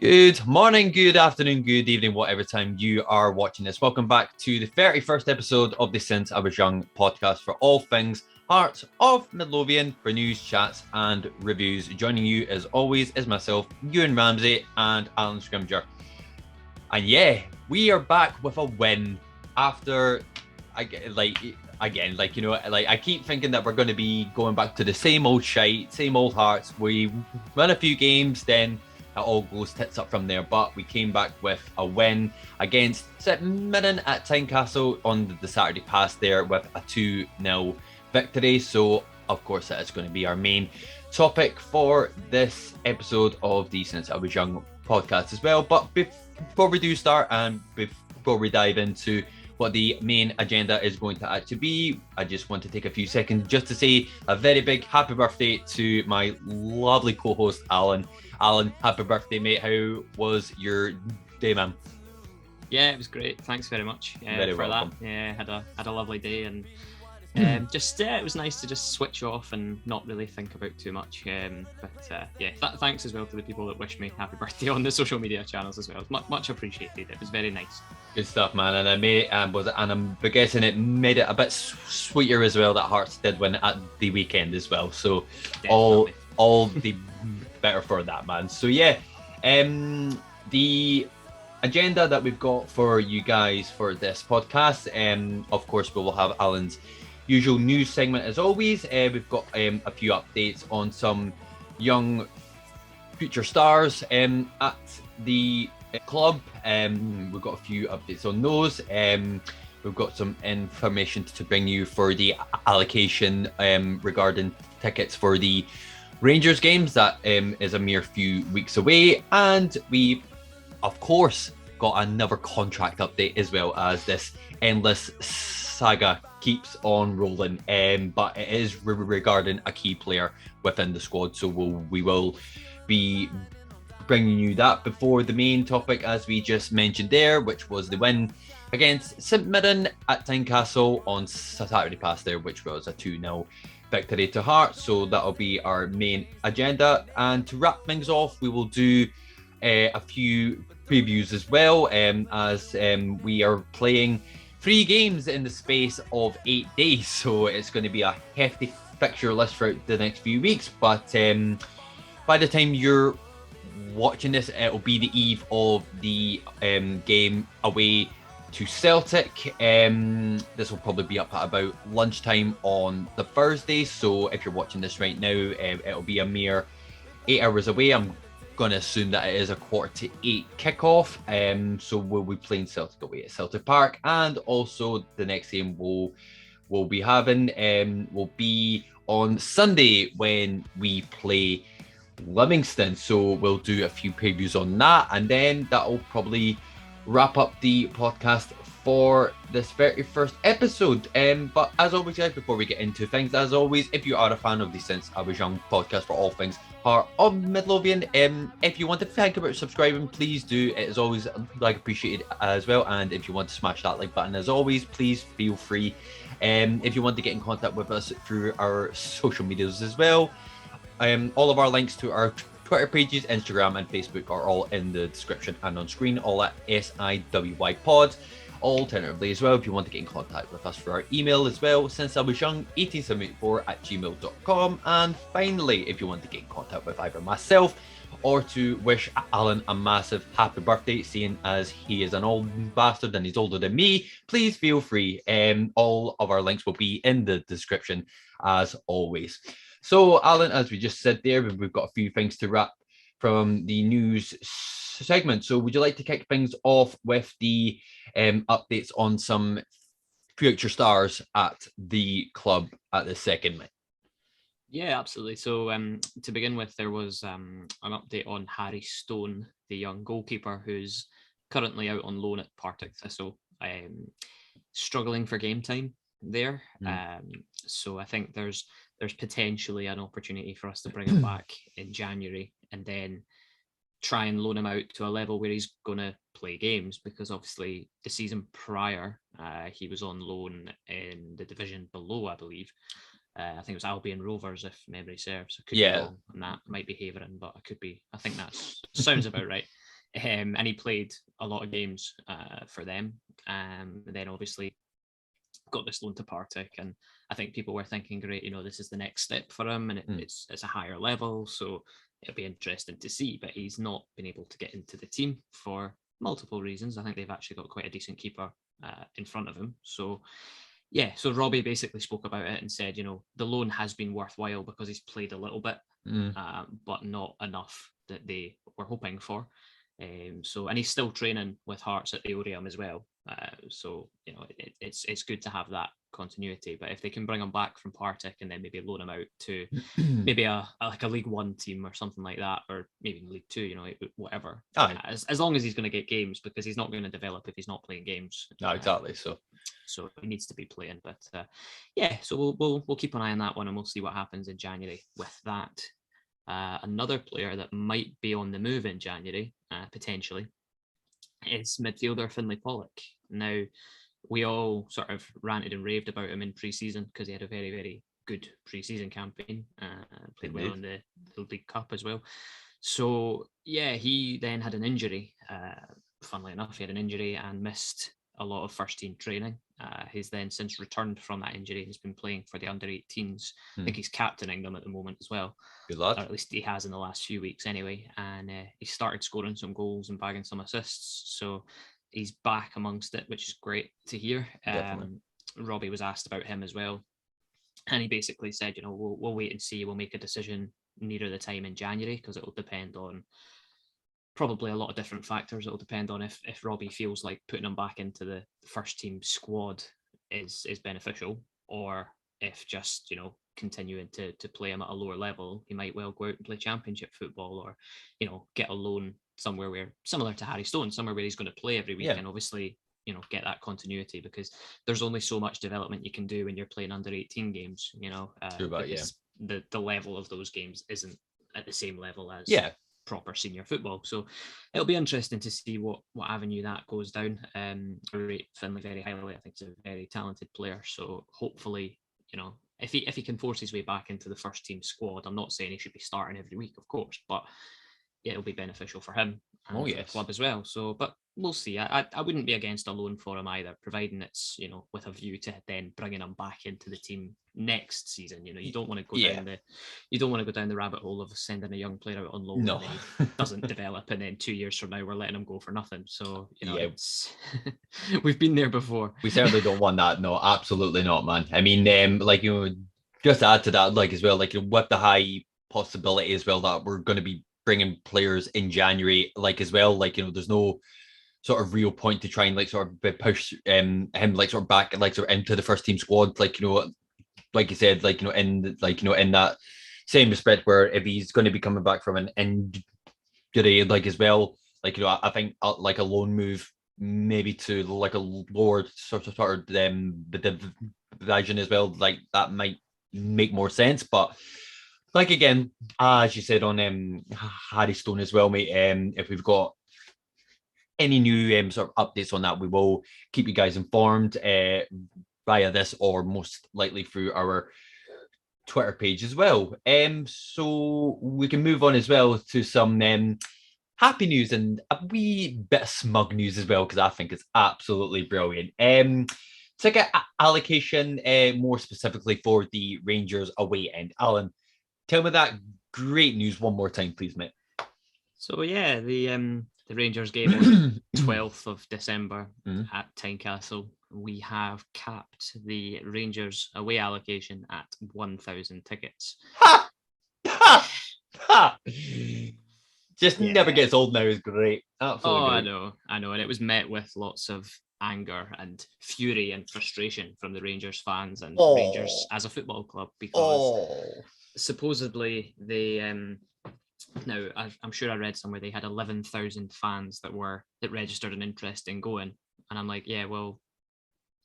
Good morning, good afternoon, good evening, whatever time you are watching this. Welcome back to the 31st episode of the Since I Was Young podcast for all things Hearts of Midlothian for news, chats, and reviews. Joining you, as always, is myself, Ewan Ramsey, and Alan Scrimger. And yeah, we are back with a win after, I keep thinking that we're going to be going back to the same old shite, same old Hearts. We win a few games, then it all goes tits up from there. But we came back with a win against St Mirren at Tynecastle on the Saturday past there with a 2-0 victory. So, of course, that is going to be our main topic for this episode of the Since I Was Young podcast as well. But before we do start and before we dive into what the main agenda is going to actually be, I just want to take a few seconds just to say a very big happy birthday to my lovely co-host, Alan. Alan, happy birthday, mate. How was your day, man? Yeah, it was great. Thanks very much Very for welcome. that. Yeah, had a lovely day, and it was nice to just switch off and not really think about too much. Thanks as well to the people that wished me happy birthday on the social media channels as well. Much appreciated. It was very nice. Good stuff, man. And I'm guessing it made it a bit sweeter as well that Hearts did win at the weekend as well. So Definitely. all the better for that, man. So yeah, the agenda that we've got for you guys for this podcast, of course, we will have Alan's usual news segment as always. We've got a few updates on some young future stars at the club. We've got a few updates on those. We've got some information to bring you for the allocation regarding tickets for the Rangers games. That is a mere few weeks away. And we, of course, got another contract update as well, as this endless saga keeps on rolling. But it is regarding a key player within the squad. So we will be bringing you that before the main topic, as we just mentioned there, which was the win against St Mirren at Tynecastle on Saturday past there, which was a 2-0 victory to Hearts. So that'll be our main agenda. And to wrap things off, we will do a few previews as well, as we are playing 3 games in the space of 8 days. So it's going to be a hefty fixture list for the next few weeks. But by the time you're watching this, it'll be the eve of the game away to Celtic. This will probably be up at about lunchtime on the Thursday. So if you're watching this right now, it'll be a mere 8 hours away. I'm going to assume that it is a 7:45 kickoff. So we'll be playing Celtic away at Celtic Park, and also the next game we'll be having will be on Sunday when we play Livingston. So we'll do a few previews on that, and then that'll probably wrap up the podcast for this 31st episode. But as always, guys, before we get into things, as always, if you are a fan of the Since I Was Young podcast for all things Heart of Midlothian, if you want to think about subscribing, please do. It is always appreciated as well. And if you want to smash that like button, as always, please feel free. If you want to get in contact with us through our social medias as well, all of our links to our Twitter pages, Instagram, and Facebook are all in the description and on screen, all at SIWY Pod. Alternatively, as well, if you want to get in contact with us for our email as well, since I was young, 1874@gmail.com. And finally, if you want to get in contact with either myself or to wish Alan a massive happy birthday, seeing as he is an old bastard and he's older than me, please feel free. All of our links will be in the description as always. So, Alan, as we just said there, we've got a few things to wrap from the news segment. So would you like to kick things off with the updates on some future stars at the club at the second minute? Yeah, absolutely. So to begin with, there was an update on Harry Stone, the young goalkeeper who's currently out on loan at Partick Thistle, struggling for game time there. So I think there's potentially an opportunity for us to bring him back in January and then try and loan him out to a level where he's going to play games, because obviously the season prior he was on loan in the division below, I believe. I think it was Albion Rovers, if memory serves. I could be wrong on that. It might be Havering, but I could be. I think that sounds about right. And he played a lot of games for them. And then obviously got this loan to Partick, and I think people were thinking, great, this is the next step for him, and it's a higher level, so it'll be interesting to see. But he's not been able to get into the team for multiple reasons. I think they've actually got quite a decent keeper in front of him. So yeah, so Robbie basically spoke about it and said, the loan has been worthwhile because he's played a little bit, but not enough that they were hoping for. And he's still training with Hearts at the Oriam as well. So it's good to have that continuity. But if they can bring him back from Partick and then maybe loan him out to maybe a League One team or something like that, or maybe League Two, whatever. As long as he's going to get games, because he's not going to develop if he's not playing games. No, exactly. So he needs to be playing. But so we'll keep an eye on that one, and we'll see what happens in January with that. Another player that might be on the move in January, potentially, is midfielder Finley Pollock. Now, we all sort of ranted and raved about him in pre-season because he had a very, very good pre-season campaign. Played well in the League Cup as well. So, yeah, he then had an injury. Funnily enough, he had an injury and missed a lot of first-team training. He's then since returned from that injury. He's been playing for the under-18s. I think he's captaining them at the moment as well. Good lad. Or at least he has in the last few weeks anyway. And he started scoring some goals and bagging some assists. So he's back amongst it, which is great to hear. Robbie was asked about him as well. And he basically said, we'll wait and see. We'll make a decision nearer the time in January, because it will depend on probably a lot of different factors. It'll depend on if Robbie feels like putting him back into the first team squad is beneficial, or if just continuing to play him at a lower level, he might well go out and play championship football, or get a loan somewhere where, similar to Harry Stone, somewhere where he's going to play every week, and obviously get that continuity, because there's only so much development you can do when you're playing under 18 games, because the level of those games isn't at the same level as proper senior football. So it'll be interesting to see what avenue that goes down. I rate Finley very highly. I think he's a very talented player. So hopefully, if he can force his way back into the first team squad, I'm not saying he should be starting every week, of course, but it'll be beneficial for him and for the club as well. So, but we'll see. I wouldn't be against a loan for him either, providing it's with a view to then bringing him back into the team next season. You don't want to go down the rabbit hole of sending a young player out on loan and then he doesn't develop, and then 2 years from now we're letting him go for nothing. So it's we've been there before. We certainly don't want that. No, absolutely not, man. I mean, just to add to that, as well, with the high possibility as well that we're going to be bringing players in January, as well, there's no sort of real point to try and sort of push him sort of back sort of into the first team squad, like you said, in that same respect, where if he's going to be coming back from an injury, as well, I think a loan move maybe to a lower sort of the division as well, that might make more sense. But again, as you said on Harry Stone as well, mate, if we've got any new sort of updates on that, we will keep you guys informed via this, or most likely through our Twitter page as well. So we can move on as well to some happy news and a wee bit of smug news as well, because I think it's absolutely brilliant. Ticket allocation, more specifically for the Rangers away end. Alan, tell me that great news one more time, please, mate. So yeah, the Rangers game on 12th of December at Tynecastle. We have capped the Rangers away allocation at 1,000 tickets. Ha! Ha! Ha! Just never gets old now is great. Absolutely great. I know. And it was met with lots of anger and fury and frustration from the Rangers fans and Rangers as a football club, because supposedly they now I'm sure I read somewhere they had 11,000 fans that registered an interest in going, and I'm like, yeah, well,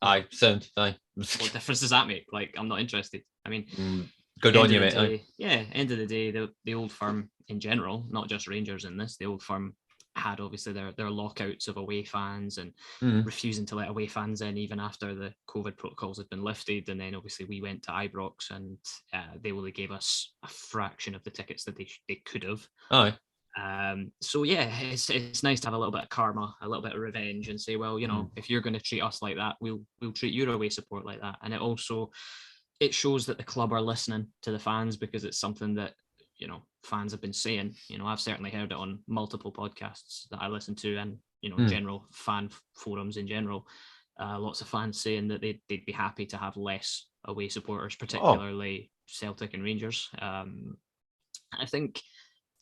aye. What difference does that make? I'm not interested. I mean, good on you, mate. End of the day, the old firm in general, not just Rangers in this, the old firm had obviously their lockouts of away fans and refusing to let away fans in even after the COVID protocols had been lifted. And then obviously we went to Ibrox and they only gave us a fraction of the tickets that they could have. Aye. So yeah, it's nice to have a little bit of karma, a little bit of revenge, and say, well, if you're going to treat us like that, we'll treat your away support like that. And it shows that the club are listening to the fans, because it's something that fans have been saying. I've certainly heard it on multiple podcasts that I listen to, and general fan forums in general. Lots of fans saying that they'd be happy to have less away supporters, particularly Celtic and Rangers. I think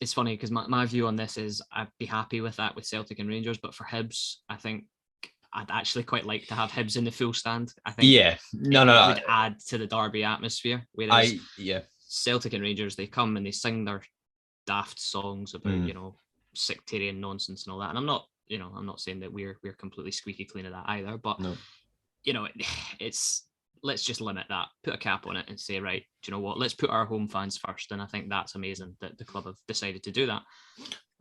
it's funny because my view on this is I'd be happy with that with Celtic and Rangers, but for Hibs, I think I'd actually quite like to have Hibs in the full stand. I think it would add to the derby atmosphere. Whereas Celtic and Rangers, they come and they sing their daft songs about sectarian nonsense and all that. And I'm not saying that we're completely squeaky clean of that either, but it's, let's just limit that, put a cap on it and say, right, do you know what, let's put our home fans first. And I think that's amazing that the club have decided to do that.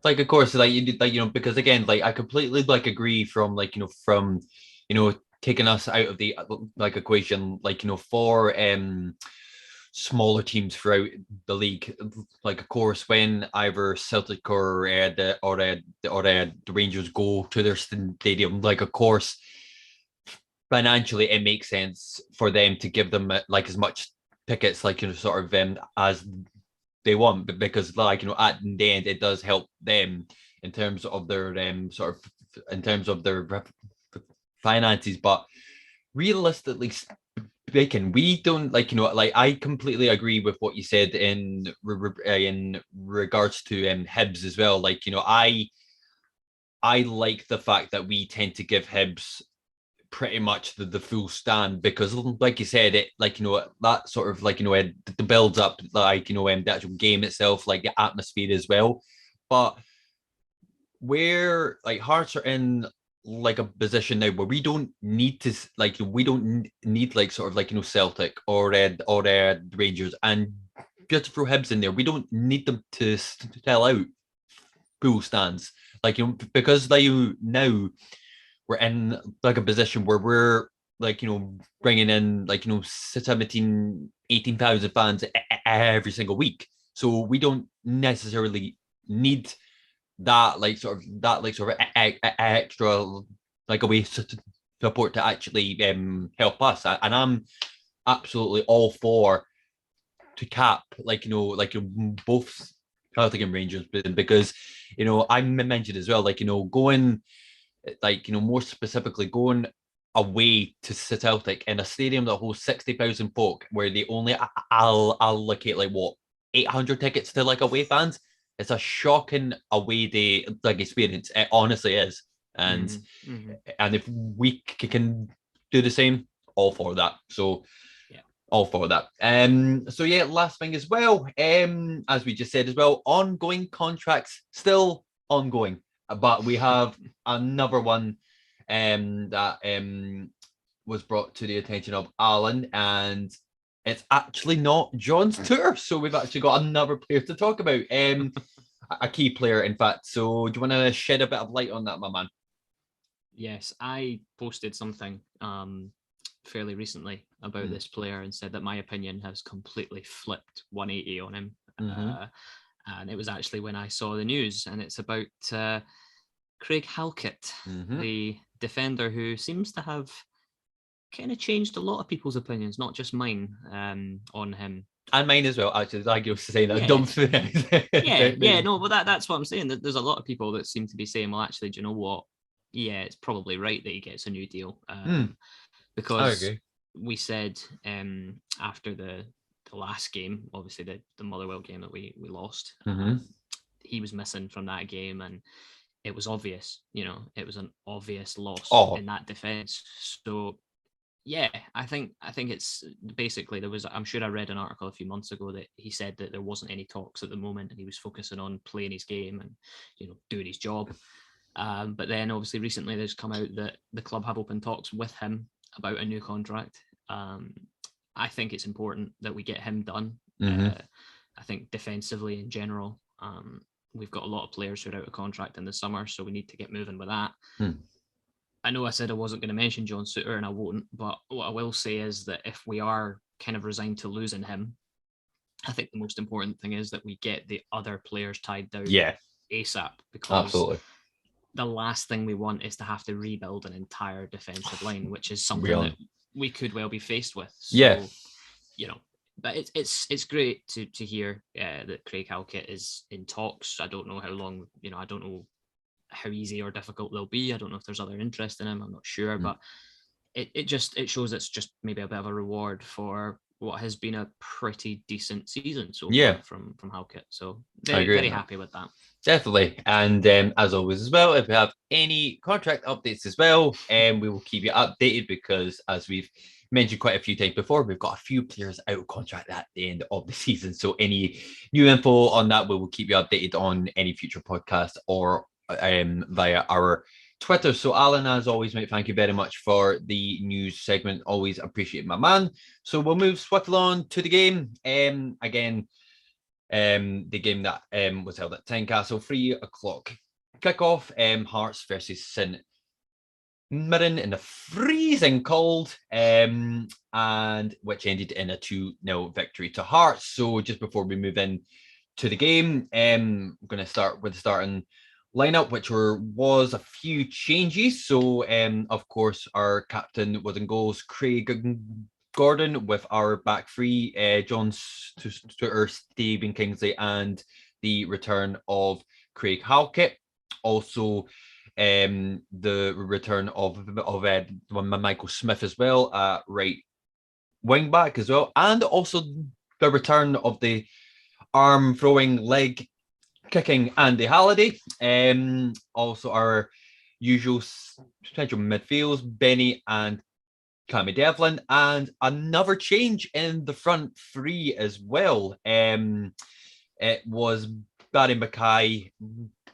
Like, of course, because again, I completely agree from taking us out of the equation, for smaller teams throughout the league. Of course, when either Celtic or the Rangers go to their stadium, of course, financially it makes sense for them to give them as much tickets as they want, but because at the end it does help them in terms of their finances. But realistically speaking, we don't I completely agree with what you said in regards to Hibs as well. I like the fact that we tend to give Hibs pretty much the full stand, because like you said, it that sort of it builds up the actual game itself, the atmosphere as well. But where Hearts are in a position now where we don't need to Celtic or the Rangers, and just throw Hibs in there, we don't need them to sell out full stands, because now we're in a position where we're bringing in 17, 18,000 fans every single week. So we don't necessarily need that extra away support to actually help us. And I'm absolutely all for to cap both Celtic and Rangers, because I mentioned as well, going more specifically, going away to Celtic in a stadium that holds 60,000 folk, where they only allocate 800 tickets to away fans. It's a shocking away day experience. It honestly is. And and if we can do the same, all for that. So all for that. So yeah, last thing as well, as we just said as well, ongoing contracts still ongoing. But we have another one that was brought to the attention of Alan, and it's actually not John's tour. So we've actually got another player to talk about, a key player, in fact. So do you want to shed a bit of light on that, my man? Yes, I posted something fairly recently about this player and said that my opinion has completely flipped 180 on him. And it was actually when I saw the news, and it's about Craig Halkett, the defender who seems to have kind of changed a lot of people's opinions, not just mine, on him. And mine as well, actually. Like you were saying, that no, but that's what I'm saying. There's a lot of people that seem to be saying, well, actually, do you know what? Yeah, it's probably right that he gets a new deal. Because we said after the last game, obviously the Motherwell game that we lost, he was missing from that game, and it was obvious, it was an obvious loss in that defence. So yeah, I think it's basically, I'm sure I read an article a few months ago that he said that there wasn't any talks at the moment, and he was focusing on playing his game and doing his job. But then obviously recently there's come out that the club have open talks with him about a new contract. I think it's important that we get him done. I think defensively in general, we've got a lot of players who are out of contract in the summer, so we need to get moving with that. I know I said I wasn't going to mention John Souttar, and I won't, but what I will say is that if we are kind of resigned to losing him, I think the most important thing is that we get the other players tied down ASAP, because Absolutely. the last thing we want is to have to rebuild an entire defensive line, which is something Really? that we could well be faced with. So, Yeah. But it's great to hear that Craig Halkett is in talks. I don't know how long, I don't know how easy or difficult they'll be. I don't know if there's other interest in him. I'm not sure, but it shows it's just maybe a bit of a reward for what has been a pretty decent season so far from Halkett. So very happy with that. Definitely. And as always as well, if we have any contract updates as well, we will keep you updated, because as we've mentioned quite a few times before, we've got a few players out of contract at the end of the season. So any new info on that, we will keep you updated on any future podcasts or via our Twitter. So Alan, as always, mate, thank you very much for the news segment. Always appreciate my man. So we'll move swiftly on to the game. Again, the game that was held at Tynecastle, 3 o'clock kickoff. Hearts versus St Mirren in the freezing cold, and which ended in a 2-0 victory to Hearts. So just before we move in to the game, I'm going to start with the starting lineup, which was a few changes. So, of course, our captain was in goals, Craig Gordon, with our back three, John Stutter, Stephen Kingsley, and the return of Craig Halkett. Also, the return of Michael Smith as well, right wing back as well, and also the return of the arm throwing, leg kicking Andy Halliday. Also our usual potential midfields, Benny and Cammy Devlin, and another change in the front three as well. It was Barry Mackay.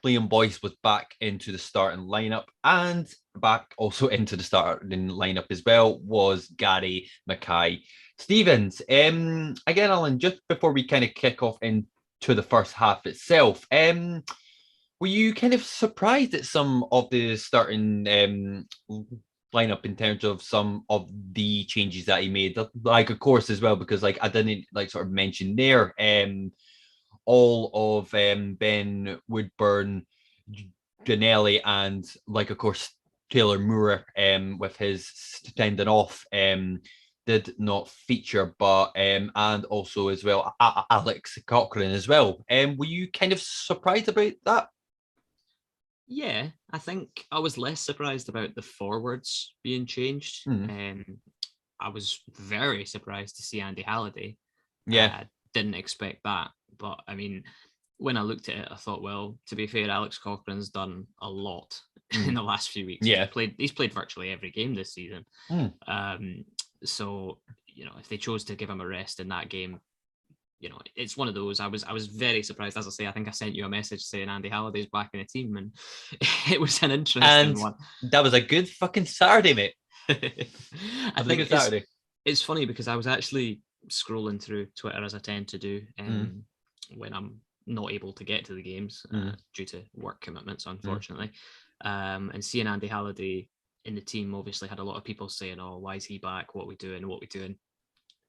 Liam Boyce was back into the starting lineup, and back also into the starting lineup as well was Gary Mackay Stevens. Again, Alan, just before we kind of kick off into the first half itself, were you kind of surprised at some of the starting lineup in terms of some of the changes that he made? Like, of course, as well, because like I didn't like sort of mention there, all of Ben Woodburn, Janelli, and like of course Taylor Moore with his standing off did not feature, but and also as well Alex Cochrane as well. Were you kind of surprised about that? Yeah, I think I was less surprised about the forwards being changed. I was very surprised to see Andy Halliday. Yeah. Didn't expect that. But I mean, when I looked at it, I thought, well, to be fair, Alex Cochrane's done a lot in the last few weeks. Yeah. He's played virtually every game this season. So, if they chose to give him a rest in that game, it's one of those. I was very surprised. As I say, I think I sent you a message saying Andy Halliday's back in the team, and it was an interesting one. That was a good fucking Saturday, mate. I think it's funny because I was actually scrolling through Twitter, as I tend to do when I'm not able to get to the games due to work commitments, unfortunately. And seeing Andy Halliday in the team obviously had a lot of people saying, oh, why is he back? What are we doing?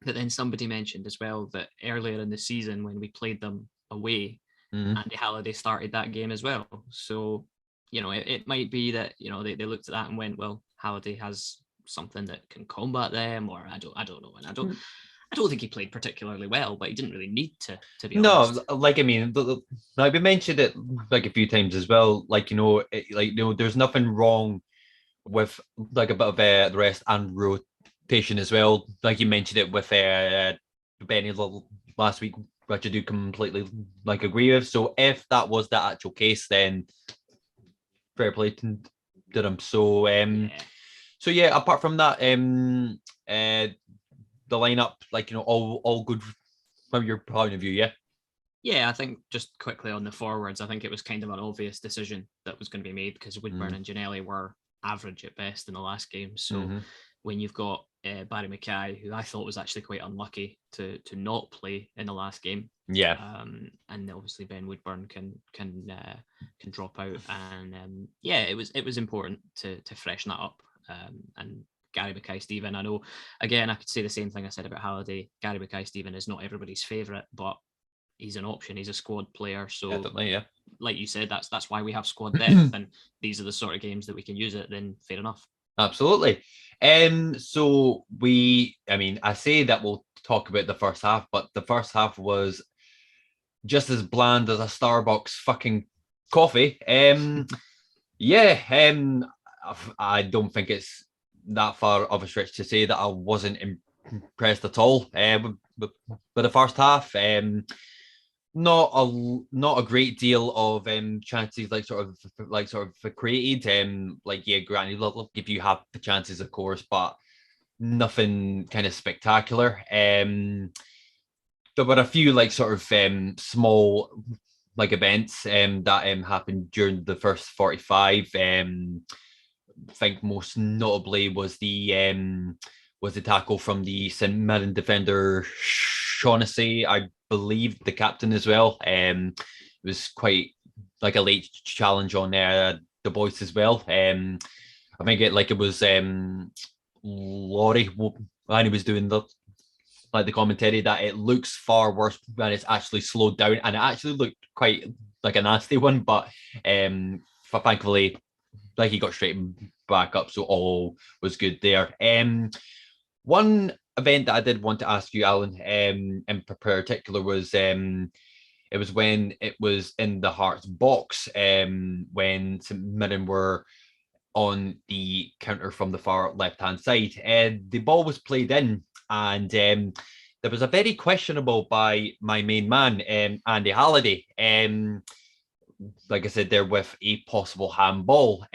But then somebody mentioned as well that earlier in the season when we played them away, Andy Halliday started that game as well. So, it might be that, they looked at that and went, well, Halliday has something that can combat them, or I don't know. And I don't think he played particularly well, but he didn't really need to be honest. No, like I mean, like we mentioned it like a few times as well. Like there's nothing wrong with like a bit of the rest and rotation as well. Like you mentioned it with Benny last week, which I do completely like agree with. So if that was the actual case, then fair play to him. So so yeah. Apart from that, the lineup, like all good from your point of view, yeah. Yeah, I think just quickly on the forwards, I think it was kind of an obvious decision that was going to be made because Woodburn and Janelli were average at best in the last game. So when you've got Barry Mackay, who I thought was actually quite unlucky to not play in the last game, and obviously Ben Woodburn can drop out, and it was important to freshen that up, and Gary Mackay-Steven, I know, again, I could say the same thing I said about Halliday. Gary Mackay-Steven is not everybody's favourite, but he's an option. He's a squad player. So definitely, yeah. like you said, that's why we have squad depth, and these are the sort of games that we can use it. Then fair enough. Absolutely. So I say that we'll talk about the first half, but the first half was just as bland as a Starbucks fucking coffee. I don't think it's that far of a stretch to say that I wasn't impressed at all with the first half. Not a great deal of chances sort of created. Granted, they'll give you half the chances, of course, but nothing kind of spectacular. There were a few small events that happened during the first 45. I think most notably was the tackle from the St Mirren defender Shaughnessy, I believe the captain as well. It was quite like a late challenge on the boys as well. I think it was Laurie when he was doing the commentary that it looks far worse when it's actually slowed down, and it actually looked quite like a nasty one, but thankfully he got straight back up, so all was good there. One event that I did want to ask you, Alan, in particular was it was when it was in the Hearts box, when St Mirren were on the counter from the far left-hand side. The ball was played in, and there was a very questionable by my main man, Andy Halliday. Like I said, there with a possible handball.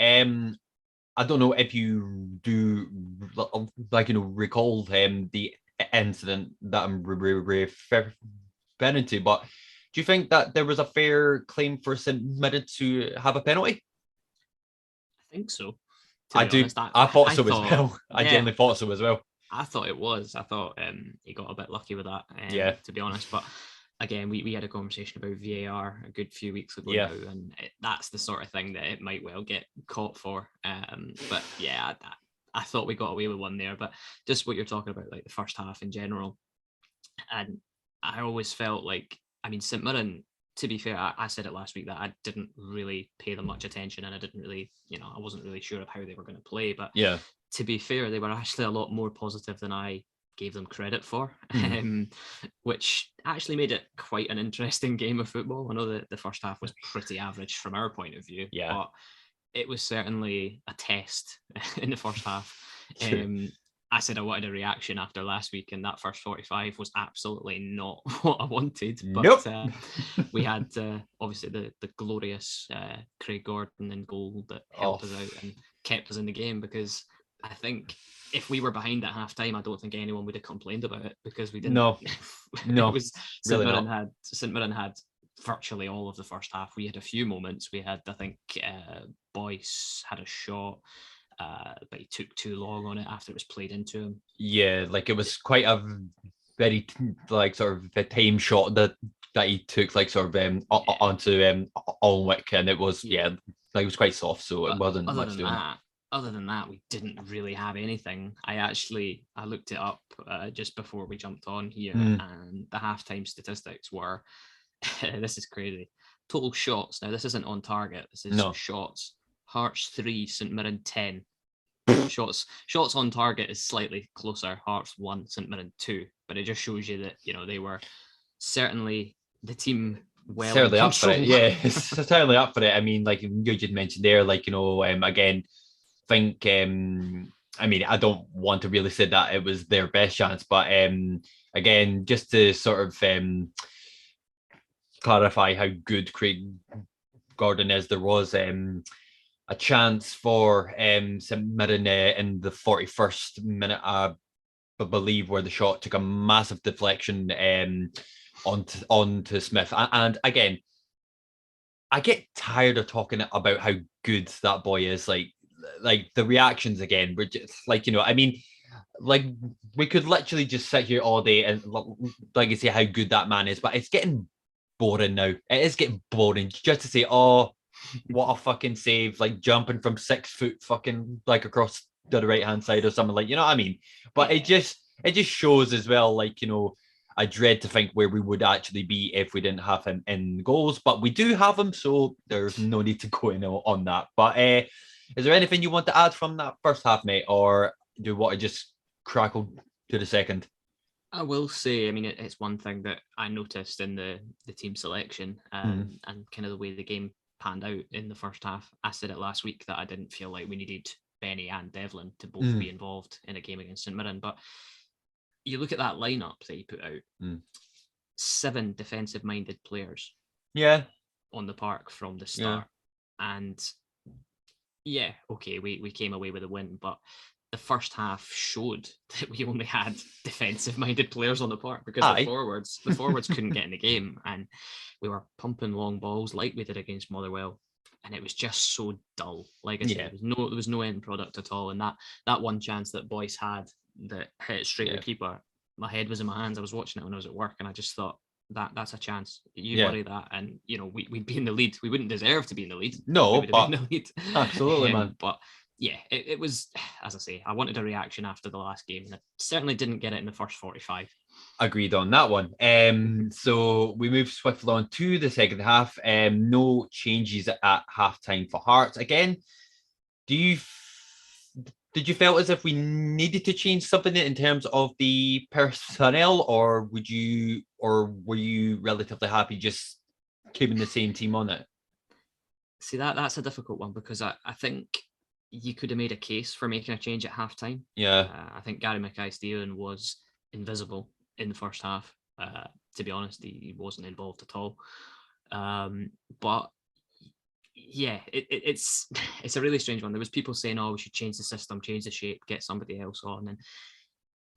I don't know if you do, recall the incident that I'm referring to, but do you think that there was a fair claim for St Mirren to have a penalty? I think so. I do. Honest, I thought so as well. I genuinely thought so as well. I thought it was. I thought he got a bit lucky with that. To be honest, but again, we had a conversation about VAR a good few weeks ago now, and that's the sort of thing that it might well get caught for. But yeah, I thought we got away with one there. But just what you're talking about, like the first half in general, and I always felt like, St Mirren, to be fair, I said it last week that I didn't really pay them much attention, and I didn't really, I wasn't really sure of how they were going to play. But to be fair, they were actually a lot more positive than I gave them credit for, which actually made it quite an interesting game of football. I know that the first half was pretty average from our point of view, but it was certainly a test in the first half. I said I wanted a reaction after last week, and that first 45 was absolutely not what I wanted. But we had obviously the glorious Craig Gordon in goal that helped us out and kept us in the game, because I think if we were behind at halftime, I don't think anyone would have complained about it, because we didn't. No. It was St Mirren had virtually all of the first half. We had a few moments. We had, I think, Boyce had a shot, but he took too long on it after it was played into him. Yeah, it was quite a very sort of a time shot that he took onto Alnwick, and it was it was quite soft, so it wasn't much doing it. Other than that, we didn't really have anything. I looked it up just before we jumped on here, and the halftime statistics were, this is crazy, total shots. Now, this isn't on target. This is shots. Hearts 3, St Mirren 10. Shots on target is slightly closer. Hearts 1, St Mirren 2. But it just shows you that, they were certainly the team well certainly up for it. Yeah, it's certainly up for it. You just mentioned there, again, think I don't want to really say that it was their best chance, but again, just to sort of clarify how good Craig Gordon is, there was a chance for St Mirren in the 41st minute, I believe, where the shot took a massive deflection onto Smith. And again, I get tired of talking about how good that boy is. Like the reactions again were just we could literally just sit here all day and say how good that man is, but it's getting boring now. It is getting boring just to say, oh, what a fucking save, jumping from 6 foot fucking across the right hand side or something, you know what I mean? But it just shows as well, I dread to think where we would actually be if we didn't have him in goals, but we do have him, so there's no need to go in on that. But is there anything you want to add from that first half, mate, or do you want to just crackle to the second? I will say, I mean, it's one thing that I noticed in the team selection and kind of the way the game panned out in the first half. I said it last week that I didn't feel like we needed Benny and Devlin to both be involved in a game against St Mirren, but you look at that lineup that he put out, 7 defensive-minded players on the park from the start. And yeah, okay, we came away with a win, but the first half showed that we only had defensive-minded players on the park because the forwards couldn't get in the game, and we were pumping long balls like we did against Motherwell, and it was just so dull. Like I said, there was no end product at all. And that one chance that Boyce had that hit straight at the keeper, my head was in my hands. I was watching it when I was at work, and I just thought that's a chance. You worry that, and we'd be in the lead. We wouldn't deserve to be in the lead. No, but been in the lead. Absolutely, man. But yeah, it was, as I say, I wanted a reaction after the last game, and I certainly didn't get it in the first 45. Agreed on that one. So we move swiftly on to the second half. No changes at halftime for Hearts. Again, did you feel as if we needed to change something in terms of the personnel, or were you relatively happy just keeping the same team on it? See, that's a difficult one, because I think you could have made a case for making a change at halftime. Yeah. I think Gary Mackay-Steven was invisible in the first half. To be honest, he wasn't involved at all. But yeah, it's a really strange one. There was people saying, "Oh, we should change the system, change the shape, get somebody else on," and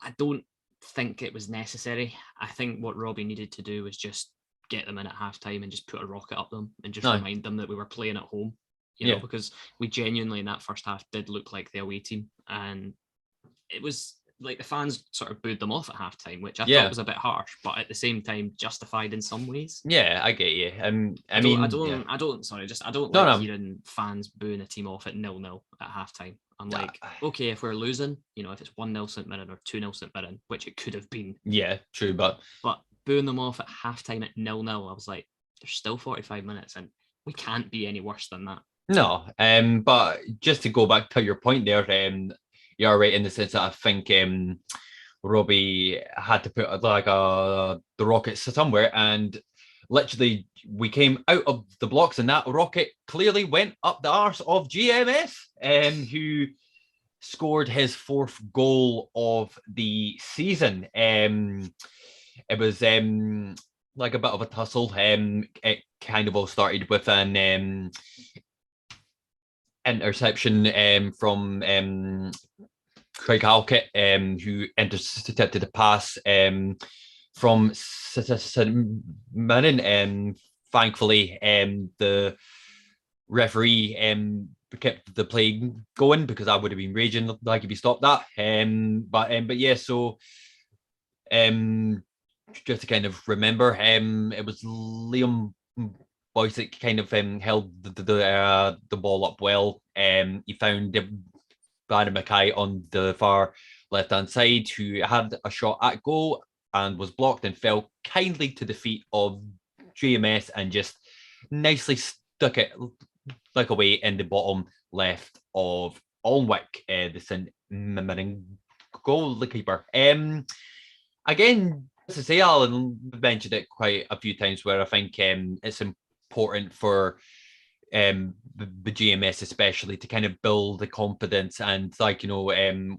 I don't think it was necessary. I think what Robbie needed to do was just get them in at halftime and just put a rocket up them and just remind them that we were playing at home. You know, because we genuinely in that first half did look like the away team, and it was like the fans sort of booed them off at halftime, which I thought was a bit harsh, but at the same time justified in some ways. Yeah, I get you. I don't like hearing fans booing a team off at 0-0 at halftime. I'm like, okay, if we're losing, if it's 1-0 St Mirren or 2-0 St Mirren, which it could have been. Yeah, true, but booing them off at halftime at 0-0, I was like, there's still 45 minutes, and we can't be any worse than that. No, but just to go back to your point there, you're right in the sense that I think Robbie had to put the rocket somewhere, and literally we came out of the blocks, and that rocket clearly went up the arse of GMS, who scored his 4th goal of the season. It was like a bit of a tussle. It kind of all started with an interception from Craig Halkett, who intercepted the pass from St Mirren. Thankfully, the referee kept the play going, because I would have been raging like if he stopped that. But yeah, so just to kind of remember, it was Liam Boyce that kind of held the ball up well. He found Barry Mackay on the far left-hand side, who had a shot at goal and was blocked and fell kindly to the feet of GMS and just nicely stuck it like away in the bottom left of Alnwick, the St Mirren goalkeeper. Again, as I say, Alan mentioned it quite a few times, where I think it's important for the GMS especially to kind of build the confidence and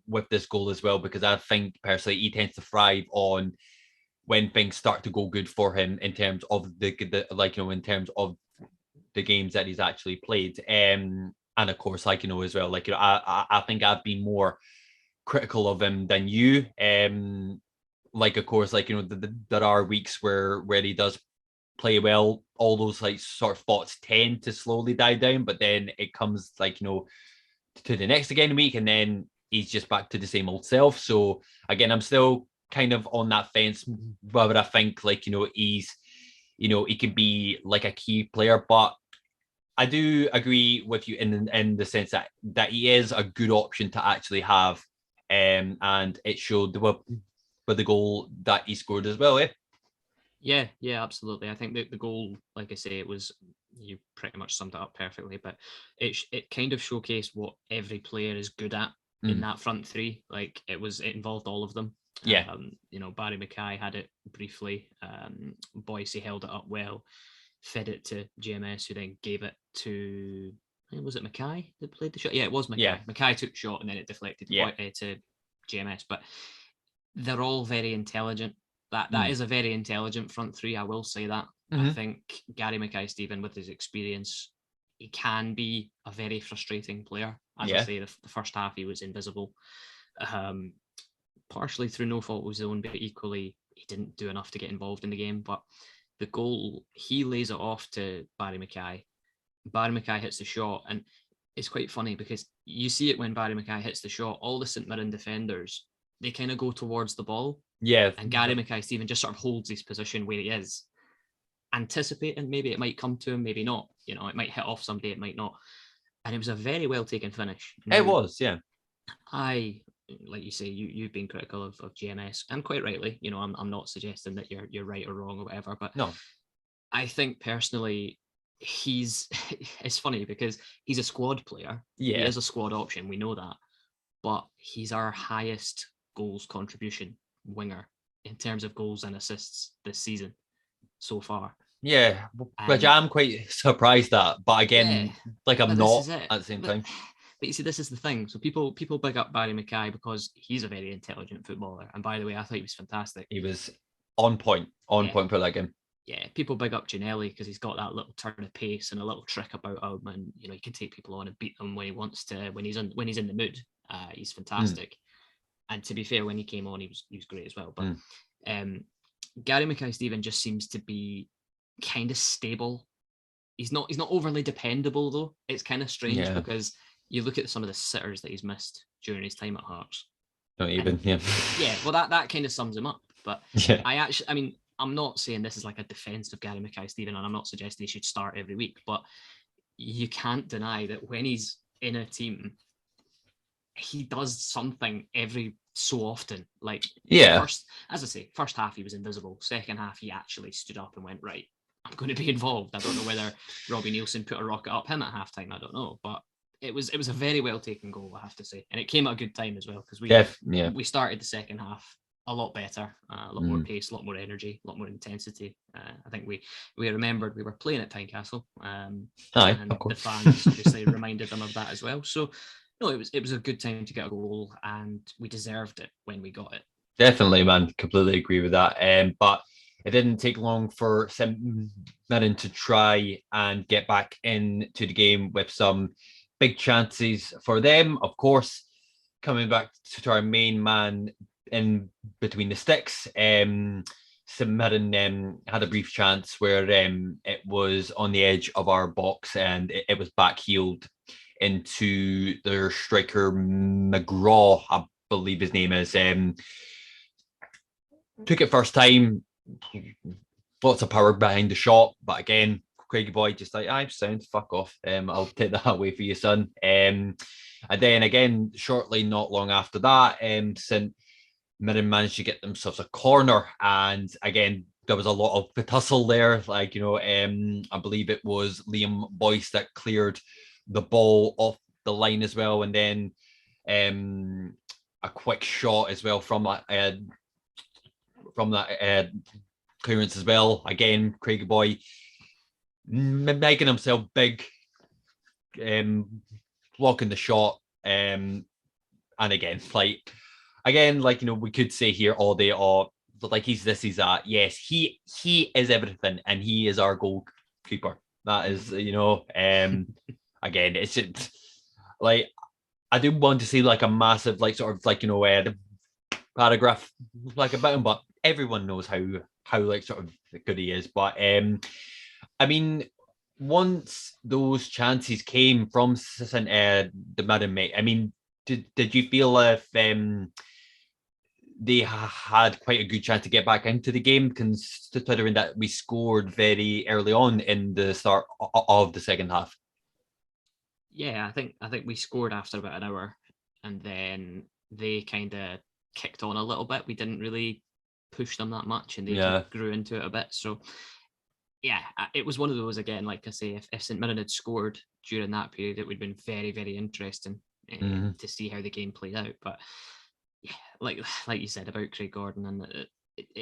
with this goal as well, because I think personally he tends to thrive on when things start to go good for him in terms of in terms of the games that he's actually played, and of course as well, I think I've been more critical of him than you. Of course, there are weeks where he does play well. All those sort of thoughts tend to slowly die down, but then it comes to the next again week, and then he's just back to the same old self. So again, I'm still kind of on that fence whether I think he's he could be like a key player, but I do agree with you in the sense that he is a good option to actually have, and it showed with the goal that he scored as well, eh? Yeah, absolutely. I think the goal, like I say, it was, you pretty much summed it up perfectly, but it kind of showcased what every player is good at in that front three. Like it involved all of them. Yeah. Barry Mackay had it briefly. Boyce held it up well, fed it to GMS, who then gave it to, was it Mackay that played the shot? Yeah, it was Mackay. Yeah. Mackay took shot and then it deflected to GMS. But they're all very intelligent. That is a very intelligent front three. I will say that. I think Gary Mackay-Steven, with his experience, he can be a very frustrating player. As I say, the first half he was invisible, partially through no fault of his own, but equally he didn't do enough to get involved in the game. But the goal, he lays it off to Barry Mackay. Barry Mackay hits the shot, and it's quite funny because you see it when Barry Mackay hits the shot. All the St Mirren defenders, they kind of go towards the ball. Yeah. And Gary Mackay-Steven just sort of holds his position where he is, anticipating maybe it might come to him, maybe not. It might hit off someday, it might not. And it was a very well taken finish. It was, yeah. Like you say, you've been critical of GMS, and quite rightly. I'm not suggesting that you're right or wrong or whatever, but no, I think personally, it's funny because he's a squad player. Yeah. He is a squad option, we know that, but he's our highest goals contribution winger in terms of goals and assists this season so far. Yeah, which I'm quite surprised at, but again, I'm not at the same time. But you see, this is the thing. So people big up Barry Mackay because he's a very intelligent footballer. And by the way, I thought he was fantastic. He was on point for that game. Yeah, people big up Ginnelly because he's got that little turn of pace and a little trick about him, and he can take people on and beat them when he wants to. When he's in the mood, he's fantastic. And to be fair, when he came on, he was great as well. But Gary Mackay-Steven just seems to be kind of stable. He's not overly dependable though. It's kind of strange because you look at some of the sitters that he's missed during his time at Hearts. Not even, yeah. Yeah, well, that kind of sums him up. But I'm not saying this is like a defense of Gary Mackay-Steven, and I'm not suggesting he should start every week, but you can't deny that when he's in a team, he does something every so often. Like, first half he was invisible. Second half he actually stood up and went, right, I'm going to be involved. I don't know whether Robbie Nielsen put a rocket up him at halftime. I don't know, but it was a very well taken goal, I have to say, and it came at a good time as well because we started the second half a lot better, a lot more pace, a lot more energy, a lot more intensity. I think we remembered we were playing at Tynecastle, and the fans obviously reminded them of that as well. So no, it was a good time to get a goal, and we deserved it when we got it. Definitely, man. Completely agree with that. But it didn't take long for St Mirren to try and get back into the game with some big chances for them. Of course, coming back to our main man in between the sticks, St Mirren had a brief chance where it was on the edge of our box and it was backheeled into their striker McGraw, I believe his name is. Took it first time, lots of power behind the shot, but again, Craigie boy just like, I'm sound, fuck off. I'll take that away for you, son. And then again, shortly, not long after that, St Mirren managed to get themselves a corner, and again, there was a lot of tussle there. I believe it was Liam Boyce that cleared the ball off the line as well, and then a quick shot as well from that clearance as well. Again, Craigie boy making himself big, blocking the shot, and again, we could say here all day, he's this, he's that. Yes, he is everything, and he is our goalkeeper. That is, again, it's just I do want to see a massive paragraph about him, but everyone knows how good he is. But once those chances came from the Mirren, mate, did you feel if they had quite a good chance to get back into the game, considering that we scored very early on in the start of the second half? Yeah, I think we scored after about an hour, and then they kind of kicked on a little bit. We didn't really push them that much, and they Yeah. grew into it a bit. So yeah, it was one of those, again, like I say, if St Mirren had scored during that period, it would have been very, very interesting to see how the game played out. But yeah, like you said about Craig Gordon, and it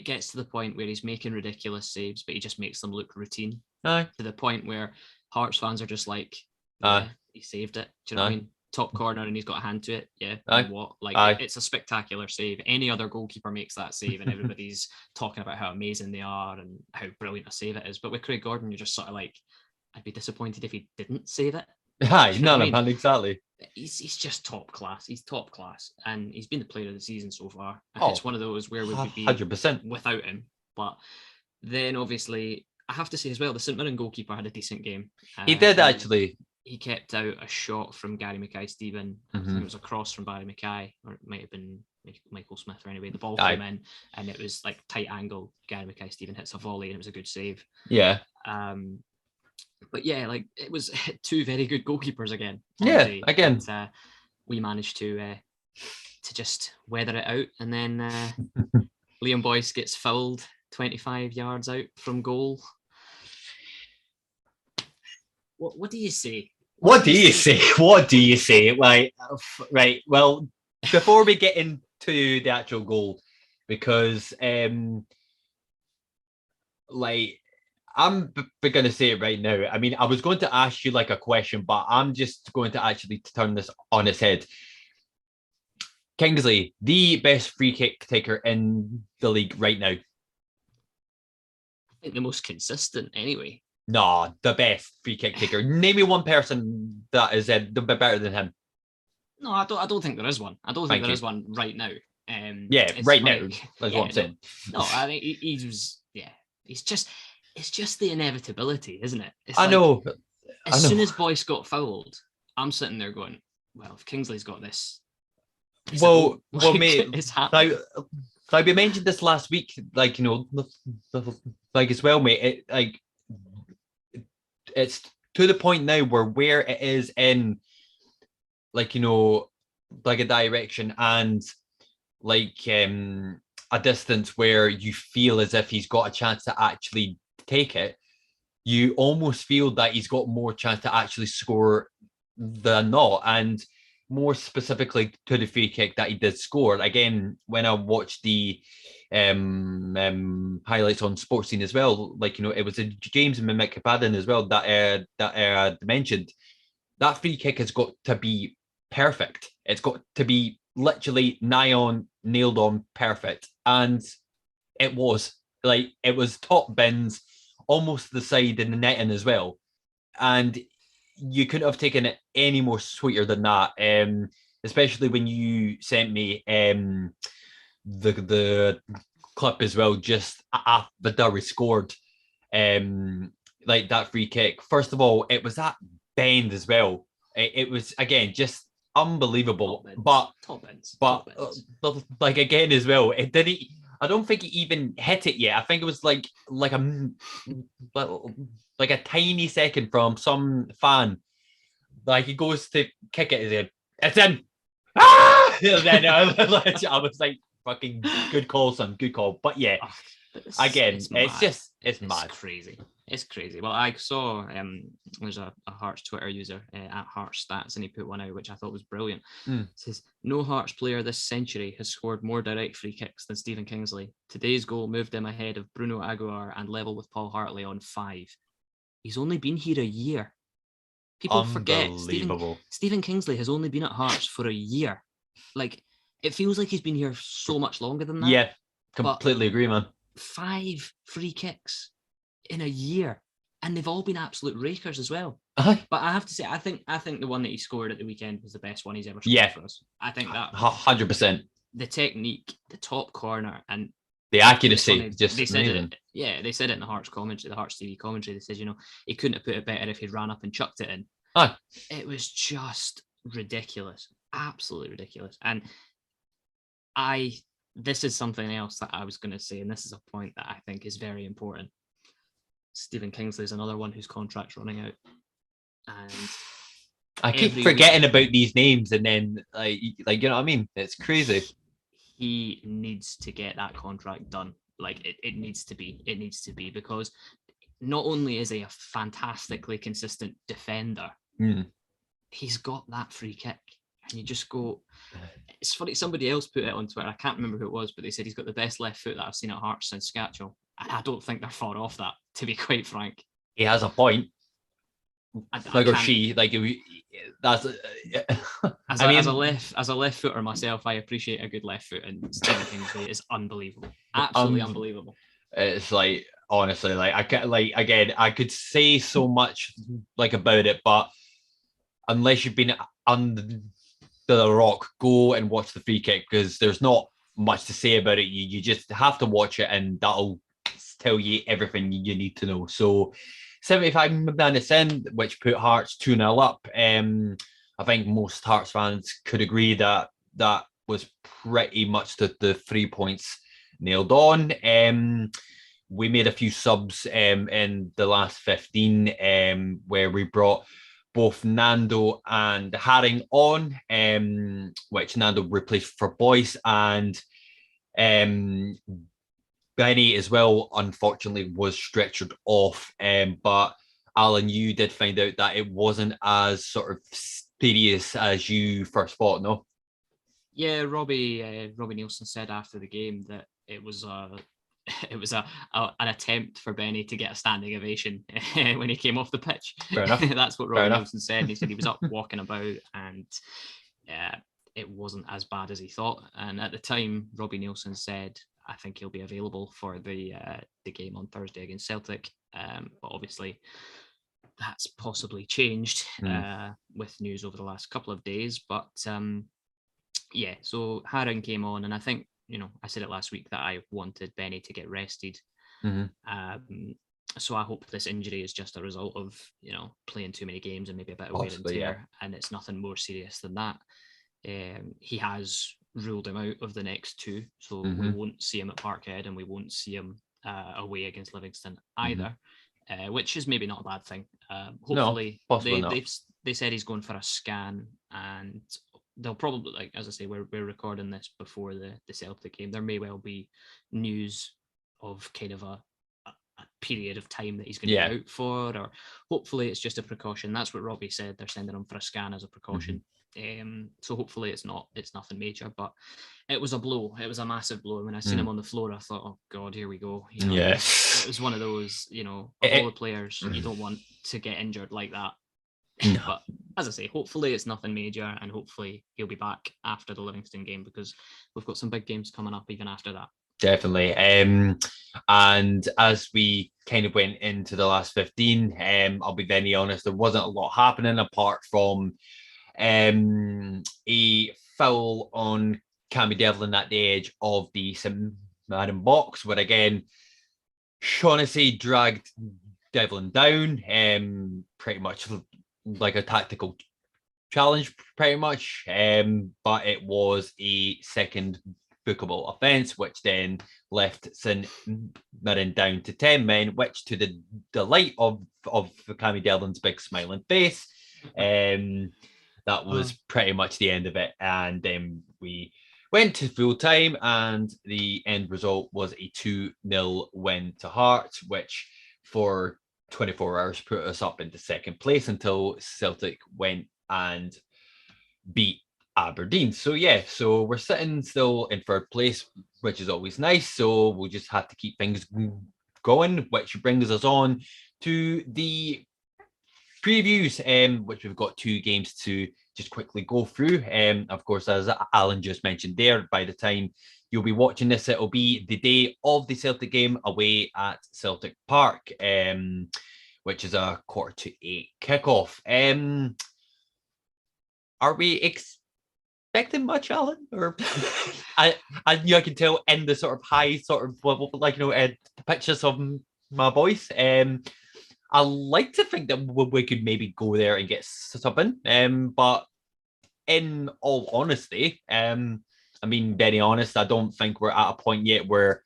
gets to the point where he's making ridiculous saves, but he just makes them look routine. Aye. To the point where Hearts fans are just like, Aye. he saved it. Do you know what I mean? Top corner and he's got a hand to it. Yeah. Aye. And what? Like, Aye. it's a spectacular save. Any other goalkeeper makes that save, and everybody's talking about how amazing they are and how brilliant a save it is. But with Craig Gordon, you're just sort of like, I'd be disappointed if he didn't save it. Aye, no, man, exactly. He's just top class. He's top class, and he's been the player of the season so far. Oh, it's one of those where we would be 100% without him. But then, obviously, I have to say as well, the St Mirren goalkeeper had a decent game. He did, actually. He kept out a shot from Gary Mackay-Steven. I think it was a cross from Barry Mackay, or it might have been Michael Smith, or anyway. The ball came in, and it was like tight angle. Gary Mackay-Steven hits a volley, and it was a good save. Yeah. But yeah, like, it was two very good goalkeepers again. Yeah, again. But, we managed to just weather it out, and then Liam Boyce gets fouled 25 yards out from goal. What do you say? What do you say? What do you say? Like, right. Well, before we get into the actual goal, because like, I'm going to say it right now. I mean, I was going to ask you like a question, but I'm just going to actually turn this on its head. Kingsley, the best free kick taker in the league right now. I think the most consistent, anyway. No, the best free kick taker. Name me one person that is better than him. No, I don't think there is one. I don't think there is one right now. Yeah, right now. That's what I'm saying. No, I think it's just the inevitability, isn't it? I know. As soon as Boyce got fouled, I'm sitting there going, well, if Kingsley's got this. Well, mate, like we mentioned this last week, like, you know, like as well, mate, it's to the point now where it is in, like, you know, like a direction and like a distance where you feel as if he's got a chance to actually take it. You almost feel that he's got more chance to actually score than not. And more specifically to the free kick that he did score. Again, when I watched the highlights on Sports Scene as well, like, you know, it was a James McFadden as well that mentioned. That free kick has got to be perfect. It's got to be literally nigh on, nailed on, perfect. And it was. Like, it was top bins, almost the side in the netting as well. And you couldn't have taken it any more sweeter than that. Especially when you sent me the clip as well, just after Derry scored like that free kick. First of all, it was that bend as well. It was, again, just unbelievable. Top ends. But like, again as well, it didn't. I don't think he even hit it yet. I think it was like a tiny second from some fan. Like, he goes to kick it, it's in. Ah! Then I was like, fucking good call, son, good call. But yeah, again, it's mad. Crazy. It's crazy. Well, I saw there's a Hearts Twitter user at Hearts Stats, and he put one out which I thought was brilliant. It says, no Hearts player this century has scored more direct free kicks than Stephen Kingsley. Today's goal moved him ahead of Bruno Aguiar and level with Paul Hartley on 5. He's only been here a year. People forget Stephen Kingsley has only been at Hearts for a year. Like, it feels like he's been here so much longer than that. Yeah, completely agree, man. 5 free kicks in a year, and they've all been absolute rakers as well. But I have to say, I think the one that he scored at the weekend was the best one he's ever scored for us. I think that 100%. The technique, the top corner, and the accuracy, just they said amazing. It. Yeah, they said it in the Hearts commentary, the Hearts TV commentary. They said, you know, he couldn't have put it better if he'd ran up and chucked it in. It was just ridiculous, absolutely ridiculous. And this is something else that I was going to say, and this is a point that I think is very important. Stephen Kingsley is another one whose contract's running out, and I keep every forgetting week. about these names, and then like you know what I mean? It's crazy. He needs to get that contract done. Like it needs to be. It needs to be, because not only is he a fantastically consistent defender, he's got that free kick, and you just go. It's funny. Somebody else put it on Twitter. I can't remember who it was, but they said he's got the best left foot that I've seen at Hearts since Scatchell. And I don't think they're far off that, to be quite frank. He has a point. I Or she, like that's. As a left footer myself, I appreciate a good left foot, and Stephen Kingsley is unbelievable, absolutely unbelievable. It's like, honestly, like I can, like, again, I could say so much like about it, but unless you've been under the rock, go and watch the free kick, because there's not much to say about it. You just have to watch it, and that'll tell you everything you need to know. So 75 minutes in, which put Hearts 2-0 up. I think most Hearts fans could agree that that was pretty much the 3 points nailed on. We made a few subs in the last 15, where we brought both Nando and Haring on, which Nando replaced for Boyce, and Benny as well, unfortunately, was stretchered off. But Alan, you did find out that it wasn't as sort of serious as you first thought, no? Yeah, Robbie Nielsen said after the game that it was an attempt for Benny to get a standing ovation when he came off the pitch. Fair enough. That's what Robbie Nielsen said. He said he was up walking about, and it wasn't as bad as he thought. And at the time, Robbie Nielsen said, I think he'll be available for the game on Thursday against Celtic. But obviously, that's possibly changed with news over the last couple of days. But yeah, so Haring came on, and I think, I said it last week that I wanted Benny to get rested. So I hope this injury is just a result of, playing too many games and maybe a bit of wear and tear, and it's nothing more serious than that. He has ruled him out of the next two, so we won't see him at Parkhead, and we won't see him away against Livingston either, which is maybe not a bad thing. Hopefully, they said he's going for a scan, and they'll probably, like, as I say, we're recording this before the Celtic game. There may well be news of kind of a period of time that he's going to be out for, or hopefully it's just a precaution. That's what Robbie said. They're sending him for a scan as a precaution. So hopefully it's nothing major, but it was a blow. It was a massive blow. And when I seen him on the floor, I thought, oh God, here we go. It was one of those, of all the players, you don't want to get injured like that. No. But as I say, hopefully it's nothing major, and hopefully he'll be back after the Livingston game, because we've got some big games coming up even after that. Definitely. And as we kind of went into the last 15, I'll be very honest, there wasn't a lot happening apart from a foul on Cammy Devlin at the edge of the St Mirren box, where again, Shaughnessy dragged Devlin down, pretty much like a tactical challenge, pretty much. But it was a second bookable offence, which then left St Mirren down to 10 men, which, to the delight of Cammy Devlin's big smiling face, that was pretty much the end of it. And then we went to full time, and the end result was a 2-0 win to Hearts, which for 24 hours put us up into second place until Celtic went and beat Aberdeen. So so we're sitting still in third place, which is always nice. So we'll just have to keep things going, which brings us on to the previews, which we've got 2 games to just quickly go through. Of course, as Alan just mentioned there, by the time you'll be watching this, it'll be the day of the Celtic game away at Celtic Park, which is a 7:45 kickoff. Are we expecting much, Alan? Or I can tell in the sort of high sort of, like, the pictures of my voice. I like to think that we could maybe go there and get something. But in all honesty, very honest, I don't think we're at a point yet where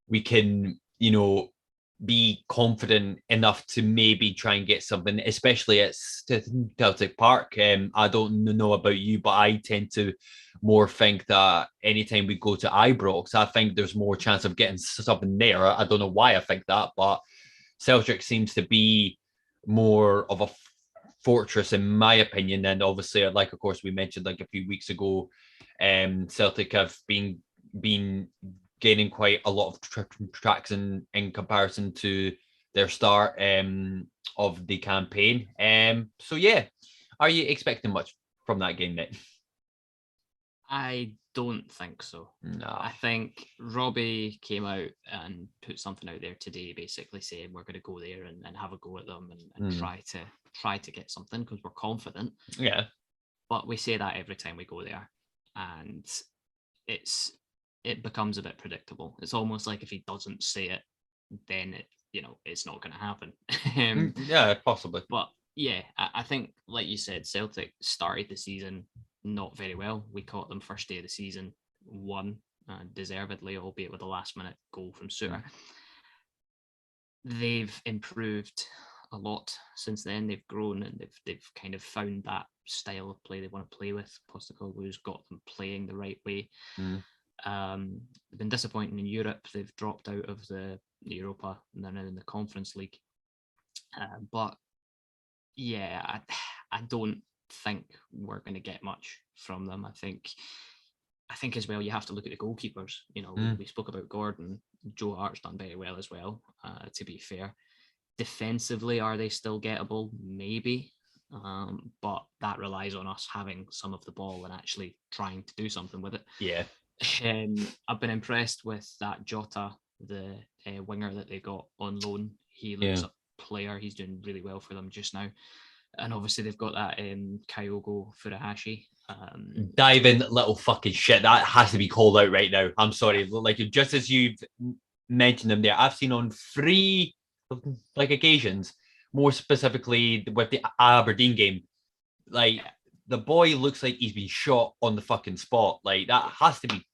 we can, be confident enough to maybe try and get something, especially at Celtic Park. I don't know about you, but I tend to more think that anytime we go to Ibrox, I think there's more chance of getting something there. I don't know why I think that, but Celtic seems to be more of a fortress, in my opinion. And obviously, like of course we mentioned like a few weeks ago, Celtic have been gaining quite a lot of tracks in comparison to their start of the campaign. So yeah, are you expecting much from that game, Nick? I don't think so. No. I think Robbie came out and put something out there today, basically saying we're going to go there and have a go at them and try to get something because we're confident. Yeah. But we say that every time we go there, and it becomes a bit predictable. It's almost like if he doesn't say it, then it's not going to happen. Yeah, possibly. But yeah, I think, like you said, Celtic started the season not very well. We caught them first day of the season, won deservedly, albeit with a last-minute goal from Suter. They've improved a lot since then. They've grown and they've kind of found that style of play they want to play with. Postecoglou's got them playing the right way. They've been disappointing in Europe. They've dropped out of the Europa and they're now in the Conference League. But yeah, I don't think we're going to get much from them. I think as well, you have to look at the goalkeepers. We spoke about Gordon. Joe Hart's done very well as well, to be fair. Defensively, are they still gettable? Maybe. But that relies on us having some of the ball and actually trying to do something with it. Yeah. I've been impressed with that Jota, the winger that they got on loan. He looks a player. He's doing really well for them just now. And obviously they've got that Kyogo Furuhashi. Diving little fucking shit. That has to be called out right now. I'm sorry. Like just as you've mentioned him there, I've seen on 3 occasions, more specifically with the Aberdeen game, like the boy looks like he's been shot on the fucking spot. Like that has to be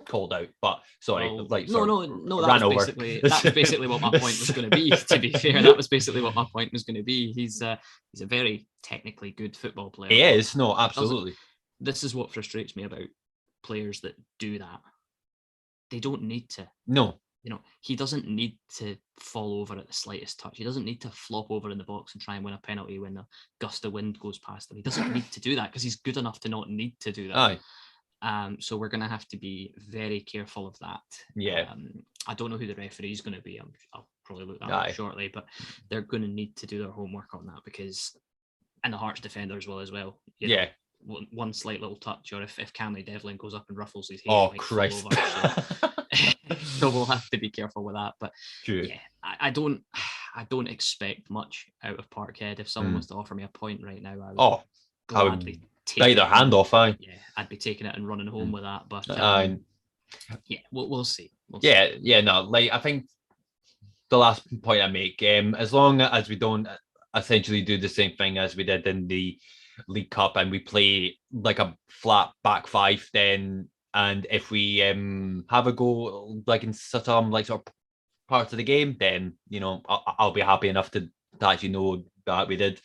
called out. But sorry, no. That was basically what my point was going to be. To be fair, that was basically what my point was going to be. He's a very technically good football player. He is. No, absolutely. This is what frustrates me about players that do that. They don't need to. No. He doesn't need to fall over at the slightest touch. He doesn't need to flop over in the box and try and win a penalty when a gust of wind goes past him. He doesn't need to do that because he's good enough to not need to do that. Aye. So we're going to have to be very careful of that. Yeah. I don't know who the referee is going to be. I'll probably look that up shortly, but they're going to need to do their homework on that because, and the Hearts defenders will as well. One slight little touch, or if Cammy Devlin goes up and ruffles his head, oh Christ! So we'll have to be careful with that. But true. Yeah, I don't expect much out of Parkhead. If someone was to offer me a point right now, I would bite their hand off. Yeah, I'd be taking it and running home with that. But yeah, we'll see. No, like I think the last point I make, as long as we don't essentially do the same thing as we did in the League Cup and we play like a flat back 5, then and if we have a goal like in some like sort of parts of the game, then I'll be happy enough to actually know that we did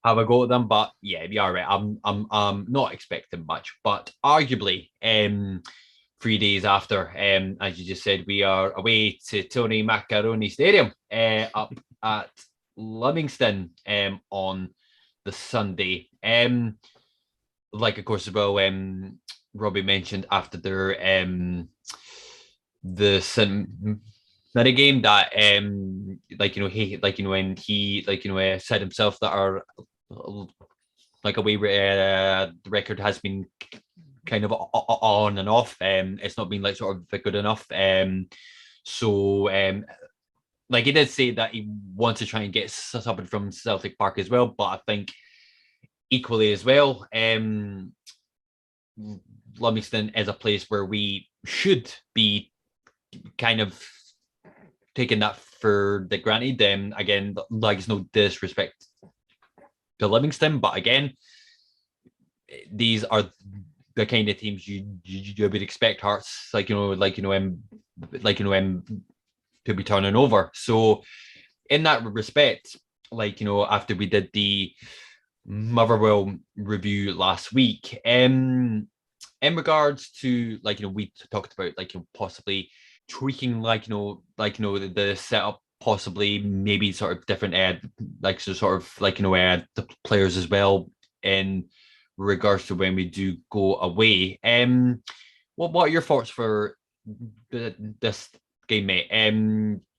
have a go at them. But yeah, you are right. I'm not expecting much, but arguably 3 days after, as you just said, we are away to Tony Macaroni Stadium up at Livingston on the Sunday. Like of course as well, Robbie mentioned after their the St Mirren game that when he said himself that our away record has been kind of on and off. It's not been like sort of good enough. So he did say that he wants to try and get something from Celtic Park as well, but I think equally as well, Livingston is a place where we should be kind of taking that for the granted. Again, it's no disrespect to Livingston, but again, these are the kind of teams you would expect Hearts to be turning over. So in that respect, like, after we did the Motherwell review last week, in regards to, like, we talked about, like, possibly tweaking, like, the setup, possibly maybe sort of different like, so sort of like, the players as well in regards to when we do go away. What are your thoughts for this game, mate?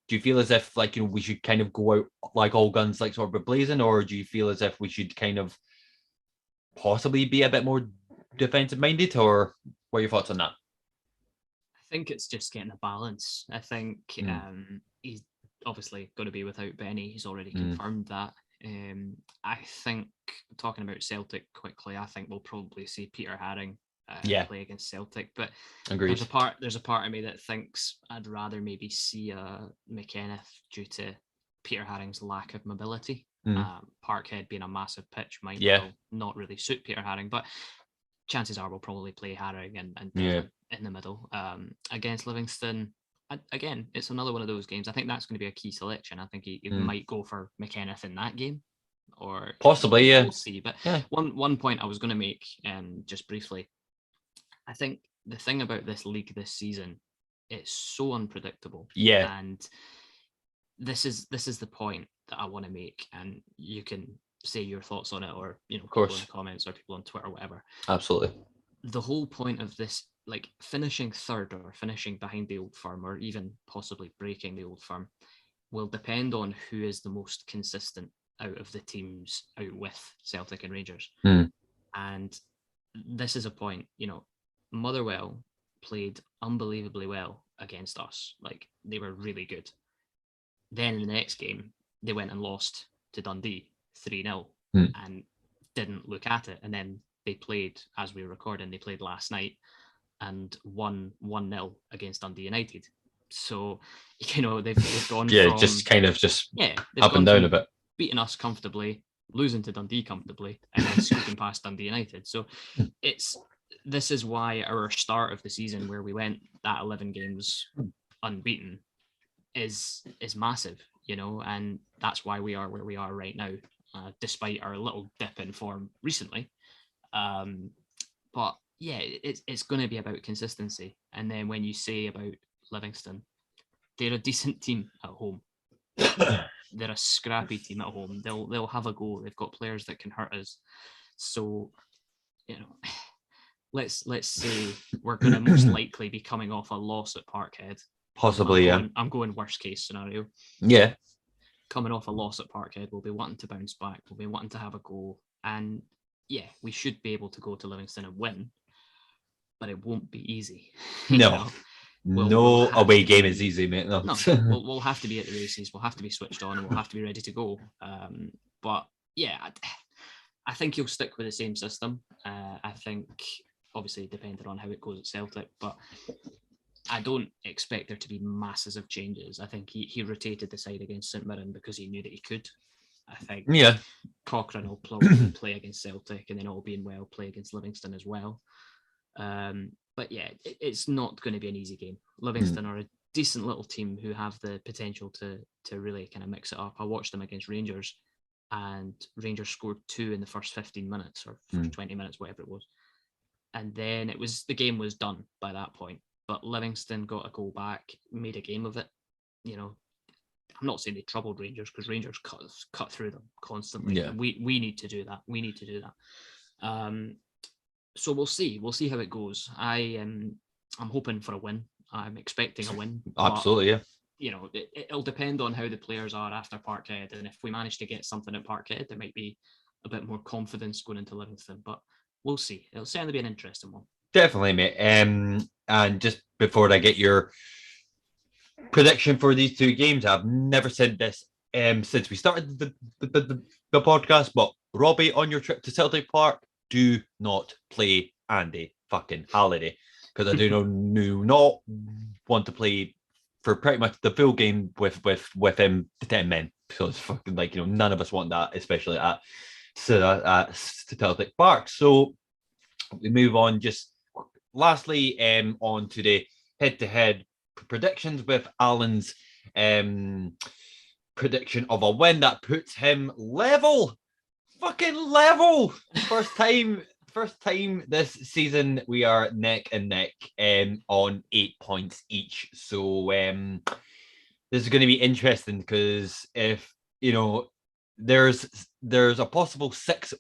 Do you feel as if, like, we should kind of go out like all guns, like, sort of blazing, or do you feel as if we should kind of possibly be a bit more defensive minded, or what are your thoughts on that? I think it's just getting a balance. I think he's obviously going to be without Benny. He's already confirmed that. I think, talking about Celtic quickly, I think we'll probably see Peter Haring play against Celtic. But Agreed. There's a part of me that thinks I'd rather maybe see McKenna due to Peter Haring's lack of mobility. Parkhead being a massive pitch might not really suit Peter Haring, but chances are we'll probably play Haring and in the middle against Livingston. Again, it's another one of those games. I think that's going to be a key selection. I think he might go for McKenna in that game, or possibly, we'll see. But one point I was going to make, just briefly, I think the thing about this league this season, it's so unpredictable. Yeah, and this is the point that I want to make, and you can say your thoughts on it, or of course, people in the comments or people on Twitter, whatever. Absolutely. The whole point of this, like finishing third or finishing behind the Old Firm, or even possibly breaking the Old Firm, will depend on who is the most consistent out of the teams out with Celtic and Rangers. And this is a point, Motherwell played unbelievably well against us. Like, they were really good. Then in the next game, they went and lost to Dundee 3-0 and didn't look at it. And then they played, as we were recording, they played last night and won 1-0 against Dundee United. So, they've gone from... just kind of just up and down a bit. Beating us comfortably, losing to Dundee comfortably, and then scooping past Dundee United. So this is why our start of the season, where we went that 11 games unbeaten, is massive, and that's why we are where we are right now, despite our little dip in form recently. But yeah, it's going to be about consistency. And then when you say about Livingston, they're a decent team at home. They're a scrappy team at home. They'll have a go. They've got players that can hurt us. So, let's say we're going to most likely be coming off a loss at Parkhead. Possibly, I'm going worst case scenario. Yeah. Coming off a loss at Parkhead, we'll be wanting to bounce back. We'll be wanting to have a go. And yeah, we should be able to go to Livingston and win, but it won't be easy. No. No away game is easy, mate. No. We'll have to be at the races. We'll have to be switched on, and we'll have to be ready to go. But yeah, I think he'll stick with the same system. I think, obviously, depending on how it goes at Celtic, but I don't expect there to be masses of changes. I think he rotated the side against St Mirren because he knew that he could. I think Cochrane will probably play against Celtic, and then, all being well, play against Livingston as well. But yeah, it's not going to be an easy game. Livingston are a decent little team who have the potential to really kind of mix it up. I watched them against Rangers, and Rangers scored 2 in the first 15 minutes or first 20 minutes, whatever it was. And then the game was done by that point. But Livingston got a goal back, made a game of it. I'm not saying they troubled Rangers, because Rangers cut through them constantly. Yeah. We need to do that. We need to do that. So we'll see. We'll see how it goes. I'm hoping for a win. I'm expecting a win. Absolutely, yeah. It'll depend on how the players are after Parkhead, and if we manage to get something at Parkhead, there might be a bit more confidence going into Livingston. But we'll see. It'll certainly be an interesting one. Definitely, mate. And just before I get your prediction for these two games, I've never said this since we started the podcast, but Robbie, on your trip to Celtic Park, do not play Andy fucking Halliday, because I do not want to play for pretty much the full game with him, the 10 men. So it's fucking like, none of us want that, especially at Celtic Park. So we move on. Just lastly, on to the head-to-head predictions with Alan's prediction of a win that puts him level. Fucking level. First time this season we are neck and neck on 8 points each. So this is going to be interesting because if there's a possible 6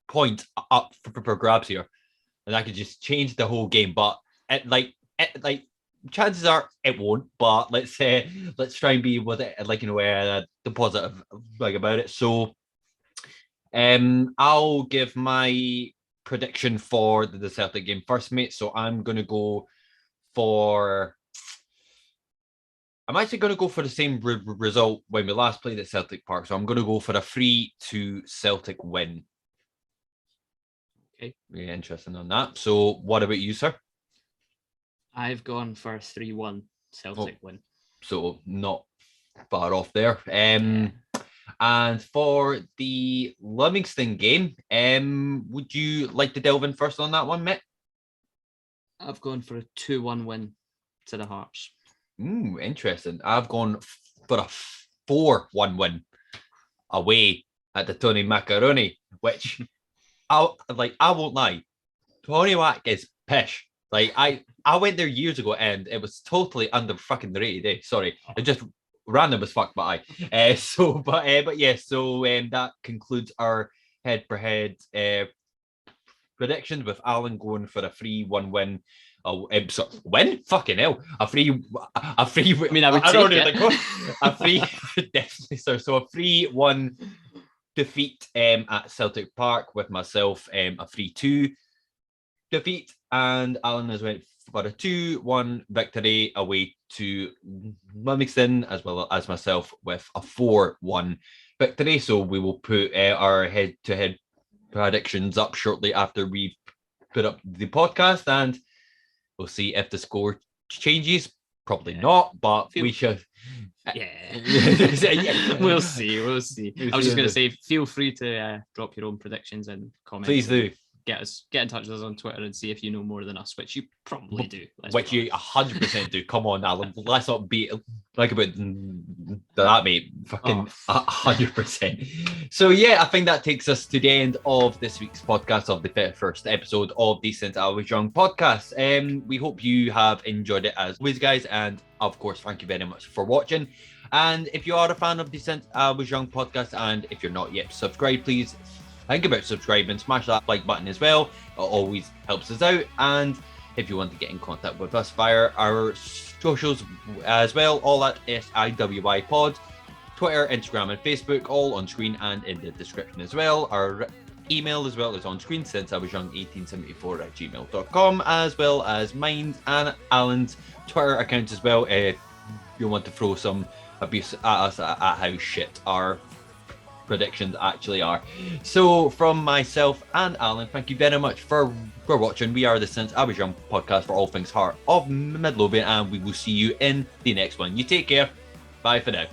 point up for grabs here, and I could just change the whole game. But chances are it won't. But let's try and be with it the positive about it. So I'll give my prediction for the Celtic game first, mate. So I'm actually going to go for the same result when we last played at Celtic Park. So I'm going to go for a 3-2 Celtic win. Okay. Yeah, interesting on that. So what about you, sir? I've gone for a 3-1 Celtic win. So not far off there. And for the Livingston game, would you like to delve in first on that one, mate? I've gone for a 2-1 win to the Hearts. Interesting. I've gone for a 4-1 win away at the Tony Macaroni, which I won't lie. Tony Mac is pish. I went there years ago and it was totally under fucking rated. Sorry, it just random as fuck, but So that concludes our head-per-head predictions with Alan going for a 3-1 win. Win? Fucking hell! A free. I mean, I would take it. A free, definitely. So a 3-1 defeat at Celtic Park with myself. A 3-2 defeat, and Alan has went for a 2-1 victory away to Livingston, as well as myself with a 4-1 victory. So we will put our head-to-head predictions up shortly after we put up the podcast, and we'll see if the score changes. Probably not, but we should. Yeah. We'll see. I was just going to say, feel free to drop your own predictions and comments. Please do. Get in touch with us on Twitter and see if you know more than us, which you probably do. Which you 100% do. Come on, Alan. Let's not be like about that, mate. Fucking 100%. So yeah, I think that takes us to the end of this week's podcast of the first episode of the Since I Was Young podcast. We hope you have enjoyed it as always, guys, and of course, thank you very much for watching. And if you are a fan of the Since I Was Young podcast, and if you're not yet subscribed, please think about subscribing, smash that like button as well. It always helps us out. And if you want to get in contact with us via our socials as well, all at SIWI Pod, Twitter, Instagram, and Facebook, all on screen and in the description as well. Our email as well is on screen, since I was young 1874 at gmail.com, as well as mine and Alan's Twitter account as well. If you want to throw some abuse at us at how shit our predictions actually are. So from myself and Alan, thank you very much for watching. We are the Since I Was Young podcast for all things Heart of Midlothian, and we will see you in the next one. You take care. Bye for now.